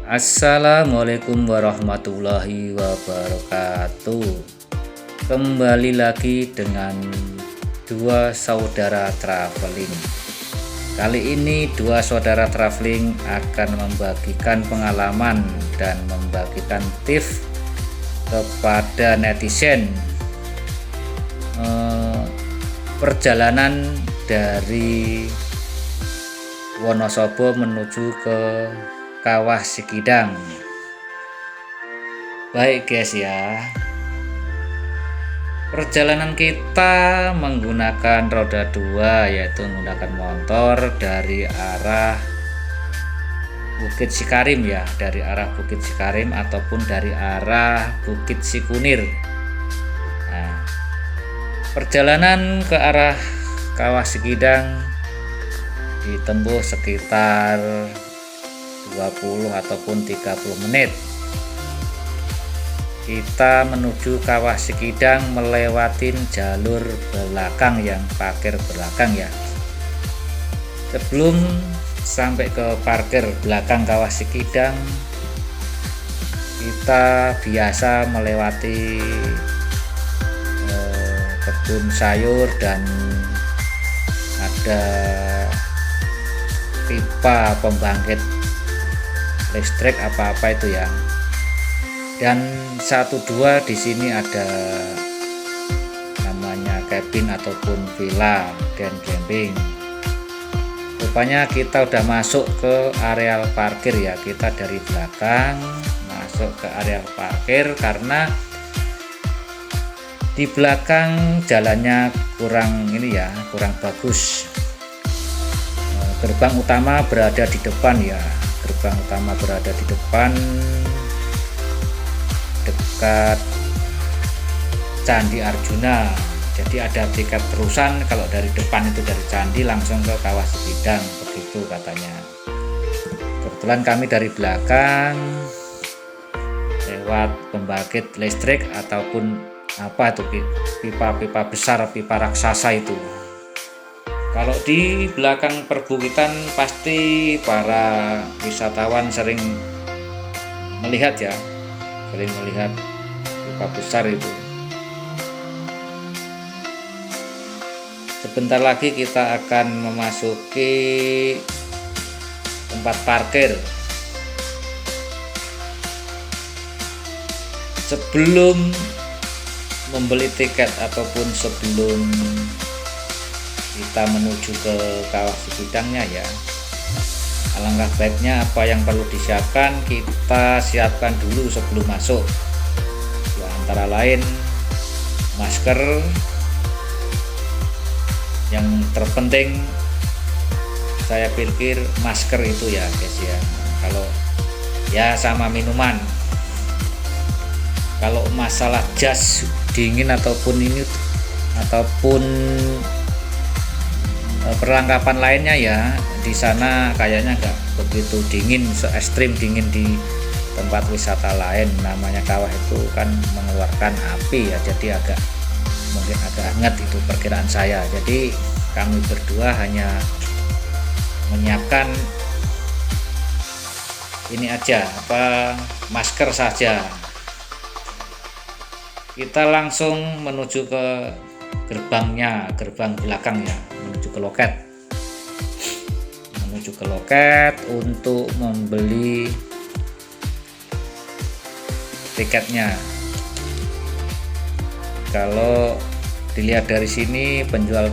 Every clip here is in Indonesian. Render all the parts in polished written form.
Assalamualaikum warahmatullahi wabarakatuh. Kembali lagi dengan dua saudara traveling. Kali ini dua saudara traveling akan membagikan pengalaman dan membagikan tips kepada netizen perjalanan dari Wonosobo menuju ke Kawah Sikidang. Baik guys ya, perjalanan kita menggunakan roda 2, yaitu menggunakan motor dari arah Bukit Sikarim ya, dari arah Bukit Sikarim ataupun dari arah Bukit Sikunir. Nah, perjalanan ke arah Kawah Sikidang ditempuh sekitar 20 ataupun 30 menit. Kita menuju Kawah Sikidang melewatin jalur belakang yang parkir belakang ya. Sebelum sampai ke parkir belakang Kawah Sikidang, kita biasa melewati kebun sayur dan ada pipa pembangkit listrik apa-apa itu ya. Dan 1-2 di sini ada namanya cabin ataupun villa dan camping. Rupanya kita udah masuk ke areal parkir ya. Kita dari belakang masuk ke areal parkir karena di belakang jalannya kurang bagus. Gerbang utama berada di depan ya. Gerbang utama berada di depan dekat Candi Arjuna. Jadi ada tiket terusan kalau dari depan itu dari Candi langsung ke Kawah Sikidang, begitu katanya. Kebetulan kami dari belakang lewat pembangkit listrik ataupun apa itu pipa-pipa besar, pipa raksasa itu. Kalau di belakang perbukitan pasti para wisatawan sering melihat pipa besar itu. Sebentar lagi kita akan memasuki tempat parkir. Sebelum membeli tiket ataupun sebelum kita menuju ke Kawah Sikidangnya ya, alangkah baiknya apa yang perlu disiapkan kita siapkan dulu sebelum masuk ya, antara lain masker. Yang terpenting saya pikir masker itu ya guys ya. Kalau ya sama minuman. Kalau masalah jas dingin ataupun perlengkapan lainnya ya, di sana kayaknya nggak begitu dingin, se-ekstrim dingin di tempat wisata lain. Namanya kawah itu kan mengeluarkan api ya, jadi mungkin agak hangat itu perkiraan saya. Jadi kami berdua hanya menyiapkan ini aja, masker saja. Kita langsung menuju ke gerbang belakang ya, menuju ke loket untuk membeli tiketnya. Kalau dilihat dari sini penjual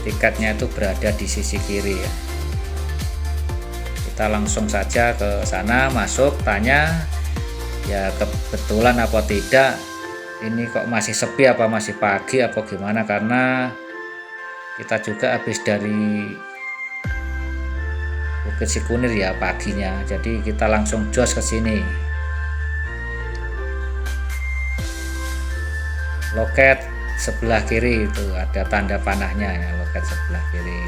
tiketnya itu berada di sisi kiri ya. Kita langsung saja ke sana, masuk, tanya ya kebetulan apa tidak ini kok masih sepi, apa masih pagi apa gimana, karena kita juga habis dari Bukit Sikunir ya paginya. Jadi kita langsung jos ke sini. Loket sebelah kiri itu ada tanda panahnya ya, loket sebelah kiri.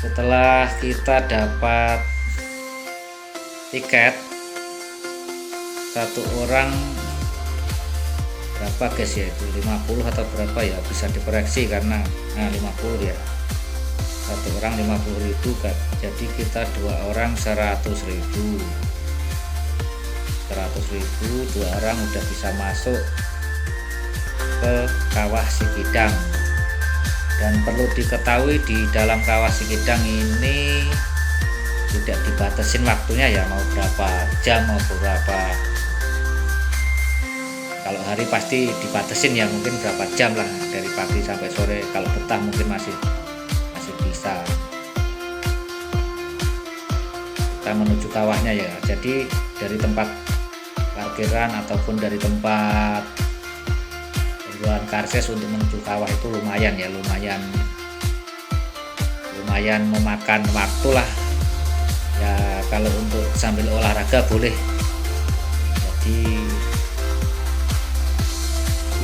Setelah kita dapat tiket, satu orang berapa guys ya, itu 50 atau berapa ya, bisa dikoreksi karena 50 ya, satu orang 50.000 kan, jadi kita 2 orang 100.000, 2 orang udah bisa masuk ke Kawah Sikidang. Dan perlu diketahui di dalam Kawah Sikidang ini tidak dibatasin waktunya ya, mau berapa jam mau berapa, kalau hari pasti dibatasin ya, mungkin berapa jam lah, dari pagi sampai sore. Kalau betah mungkin masih bisa kita menuju kawahnya ya. Jadi dari tempat parkiran ataupun dari tempat penjualan karses untuk menuju kawah itu lumayan ya, lumayan memakan waktu lah ya. Kalau untuk sambil olahraga boleh. Jadi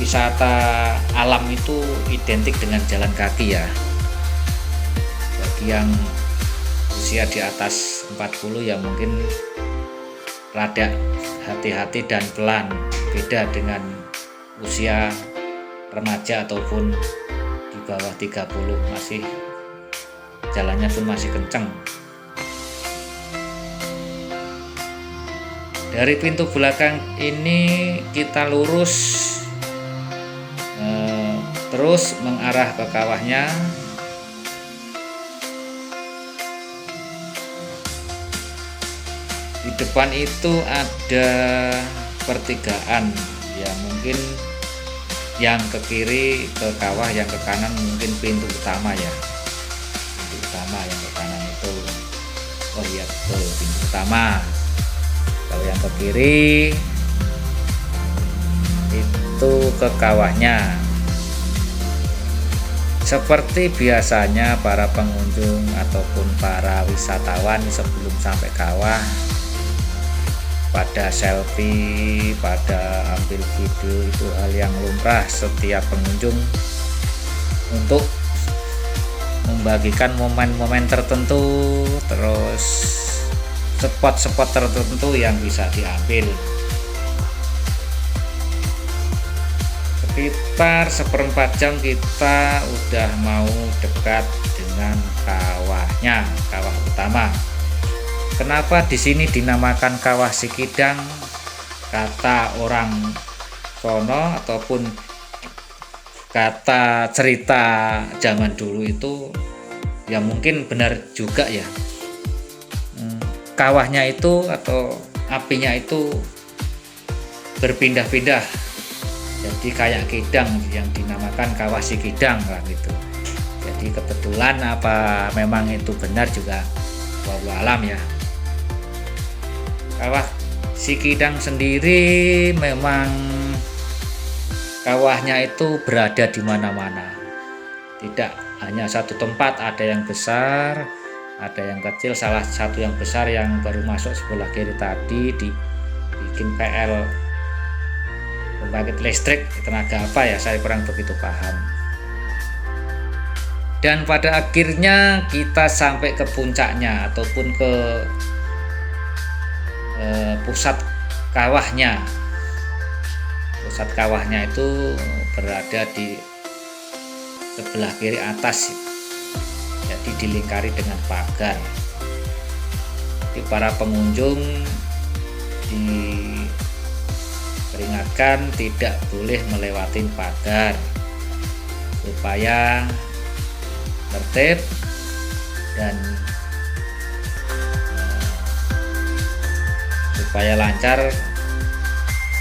wisata alam itu identik dengan jalan kaki ya. Bagi yang usia di atas 40 ya mungkin rada hati-hati dan pelan, beda dengan usia remaja ataupun di bawah 30, masih jalannya pun masih kenceng. Dari pintu belakang ini kita lurus terus mengarah ke kawahnya. Di depan itu ada pertigaan ya, mungkin yang ke kiri ke kawah, yang ke kanan mungkin pintu utama ya, pintu utama yang ke kanan itu, oh iya betul, pintu utama. Kalau yang ke kiri itu ke kawahnya. Seperti biasanya para pengunjung ataupun para wisatawan sebelum sampai kawah pada selfie, pada ambil video, itu hal yang lumrah setiap pengunjung untuk membagikan momen-momen tertentu, terus spot-spot tertentu yang bisa diambil. Sekitar 1/4 jam kita udah mau dekat dengan kawahnya, kawah utama. Kenapa di sini dinamakan Kawah Sikidang? Kata orang sono ataupun kata cerita zaman dulu itu ya mungkin benar juga ya. Kawahnya itu atau apinya itu berpindah-pindah, jadi kayak kidang yang dinamakan Kawah Sikidang lah gitu. Jadi kebetulan apa memang itu benar juga, wallahu alam ya. Kawah Sikidang sendiri memang kawahnya itu berada di mana-mana, tidak hanya satu tempat, ada yang besar, ada yang kecil. Salah satu yang besar yang baru masuk sebelah kiri tadi dibikin PL, pembangkit listrik tenaga apa ya, saya kurang begitu paham. Dan pada akhirnya kita sampai ke puncaknya ataupun ke pusat kawahnya. Pusat kawahnya itu berada di sebelah kiri atas, jadi dilingkari dengan pagar. Jadi para pengunjung diperingatkan tidak boleh melewati pagar supaya tertib dan supaya lancar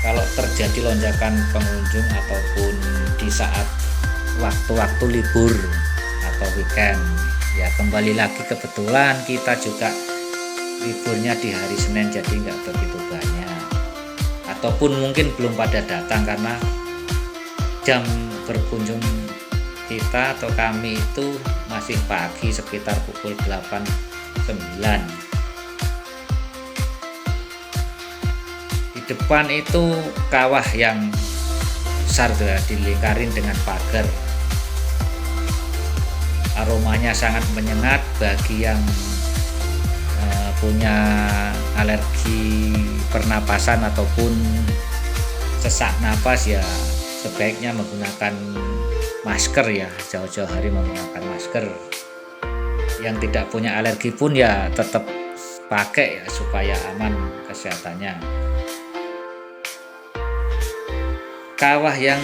kalau terjadi lonjakan pengunjung ataupun di saat waktu-waktu libur atau weekend ya. Kembali lagi kebetulan kita juga liburnya di hari Senin, jadi nggak begitu banyak, ataupun mungkin belum pada datang karena jam berkunjung kita atau kami itu masih pagi, sekitar pukul 8-9. Di depan itu kawah yang besar ya, dilingkarin dengan pagar. Aromanya sangat menyengat bagi yang punya alergi pernapasan ataupun sesak napas ya, sebaiknya menggunakan masker ya, jauh-jauh hari menggunakan masker. Yang tidak punya alergi pun ya tetap pakai ya supaya aman kesehatannya. Kawah yang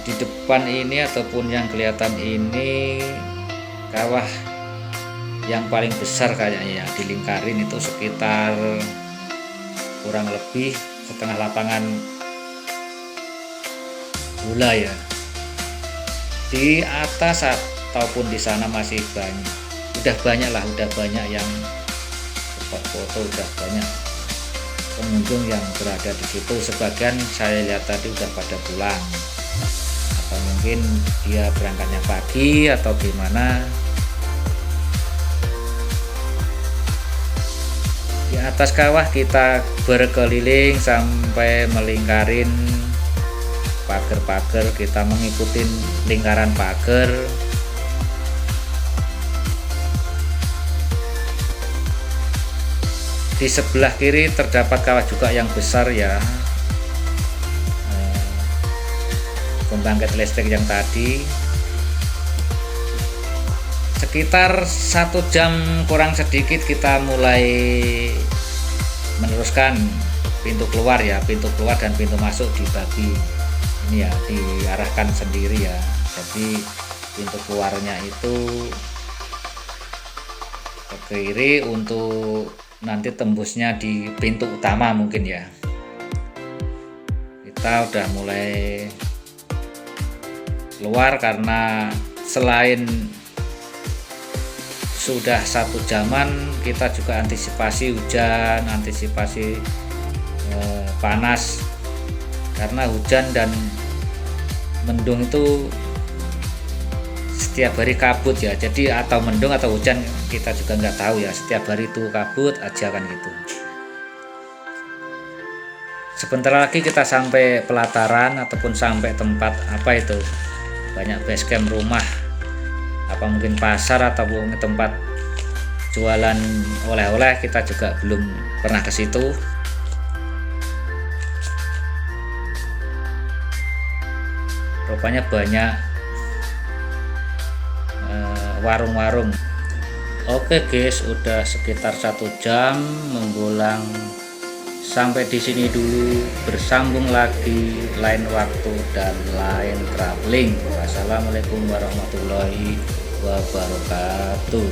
di depan ini ataupun yang kelihatan ini kawah yang paling besar kayaknya ya, dilingkarin itu sekitar kurang lebih setengah lapangan bola ya. Di atas ataupun di sana masih banyak, udah banyak yang spot foto, udah banyak pengunjung yang berada di situ. Sebagian saya lihat tadi udah pada pulang, atau mungkin dia berangkatnya pagi atau gimana. Di atas kawah kita berkeliling sampai melingkarin pagar-pagar, kita mengikuti lingkaran pagar. Di sebelah kiri terdapat kawah juga yang besar ya, pembangkit listrik yang tadi. Sekitar 1 jam kurang sedikit kita mulai meneruskan pintu keluar ya, pintu keluar dan pintu masuk dibagi ini ya, diarahkan sendiri ya. Jadi pintu keluarnya itu ke kiri untuk nanti tembusnya di pintu utama mungkin ya. Kita udah mulai keluar karena selain sudah 1 jaman, kita juga antisipasi hujan, antisipasi panas, karena hujan dan mendung itu setiap hari kabut ya. Jadi atau mendung atau hujan kita juga nggak tahu ya, setiap hari itu kabut aja kan gitu. Sebentar lagi kita sampai pelataran ataupun sampai tempat apa itu, banyak base camp rumah, apa mungkin pasar ataupun tempat jualan oleh-oleh. Kita juga belum pernah ke situ. Rupanya banyak warung-warung. Oke guys, udah sekitar 1 jam mengulang. Sampai di sini dulu, bersambung lagi lain waktu dan lain traveling. Wassalamualaikum warahmatullahi wabarakatuh.